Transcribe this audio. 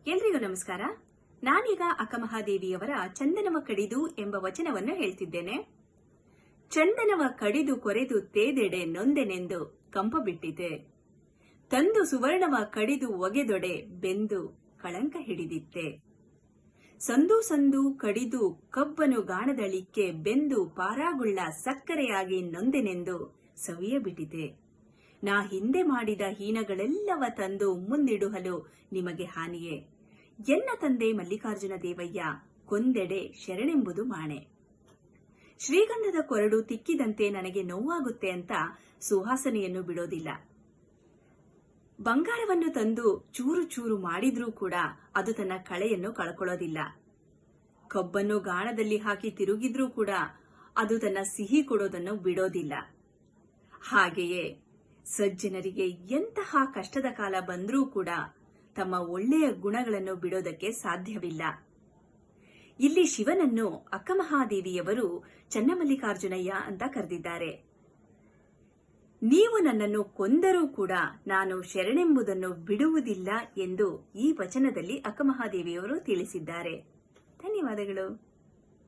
ಎಲ್ರಿಗೂ ನಮಸ್ಕಾರ. ನಾನೀಗ ಅಕ್ಕಮಹಾದೇವಿಯವರ ಚಂದನವ ಕಡಿದು ಎಂಬ ವಚನವನ್ನು ಹೇಳ್ತಿದ್ದೇನೆ. ಚಂದನವ ಕಡಿದು ಕೊರೆದು ತೇದೆಡೆ ನೊಂದೆನೆಂದು ಕಂಪ ಬಿಟ್ಟಿತೆ. ತಂದು ಸುವರ್ಣವ ಕಡಿದು ಒಗೆದೊಡೆ ಬೆಂದು ಕಳಂಕ ಹಿಡಿದಿತ್ತೆ. ಸಂದು ಸಂದು ಕಡಿದು ಕಬ್ಬನು ಗಾಣದಳಿಕ್ಕೆ ಬೆಂದು ಪಾರಾಗುಳ್ಳ ಸಕ್ಕರೆಯಾಗಿ ನೊಂದೆನೆಂದು ಸವಿಯ ಬಿಟ್ಟಿತೆ. ನಾ ಹಿಂದೆ ಮಾಡಿದ ಹೀನಗಳೆಲ್ಲವ ತಂದು ಮುಂದಿಡುಹಲು ನಿಮಗೆ ಹಾನಿಯೇ. ಎನ್ನ ತಂದೆ ಮಲ್ಲಿಕಾರ್ಜುನ ದೇವಯ್ಯ ಕೊಂದೆಡೆ ಶರಣೆಂಬುದು ಮಾಣೆ. ಶ್ರೀಗಂಧದ ಕೊರಡು ತಿಕ್ಕಿದಂತೆ ನನಗೆ ನೋವಾಗುತ್ತೆ ಅಂತ ಸುವಾಸನೆಯನ್ನು ಬಿಡೋದಿಲ್ಲ. ಬಂಗಾರವನ್ನು ತಂದು ಚೂರು ಚೂರು ಮಾಡಿದ್ರೂ ಕೂಡ ಅದು ತನ್ನ ಕಳೆಯನ್ನು ಕಳ್ಕೊಳ್ಳೋದಿಲ್ಲ. ಕಬ್ಬನ್ನು ಗಾಣದಲ್ಲಿ ಹಾಕಿ ತಿರುಗಿದ್ರೂ ಕೂಡ ಅದು ತನ್ನ ಸಿಹಿ ಕೊಡೋದನ್ನು ಬಿಡೋದಿಲ್ಲ. ಹಾಗೆಯೇ ಸಜ್ಜನರಿಗೆ ಎಂತಹ ಕಷ್ಟದ ಕಾಲ ಬಂದ್ರೂ ಕೂಡ ತಮ್ಮ ಒಳ್ಳೆಯ ಗುಣಗಳನ್ನು ಬಿಡೋದಕ್ಕೆ ಸಾಧ್ಯವಿಲ್ಲ. ಇಲ್ಲಿ ಶಿವನನ್ನು ಅಕ್ಕಮಹಾದೇವಿಯವರು ಚನ್ನಮಲ್ಲಿಕಾರ್ಜುನಯ್ಯ ಅಂತ ಕರೆದಿದ್ದಾರೆ. ನೀವು ನನ್ನನ್ನು ಕೊಂದರೂ ಕೂಡ ನಾನು ಶರಣೆಂಬುದನ್ನು ಬಿಡುವುದಿಲ್ಲ ಎಂದು ಈ ವಚನದಲ್ಲಿ ಅಕ್ಕಮಹಾದೇವಿಯವರು ತಿಳಿಸಿದ್ದಾರೆ. ಧನ್ಯವಾದಗಳು.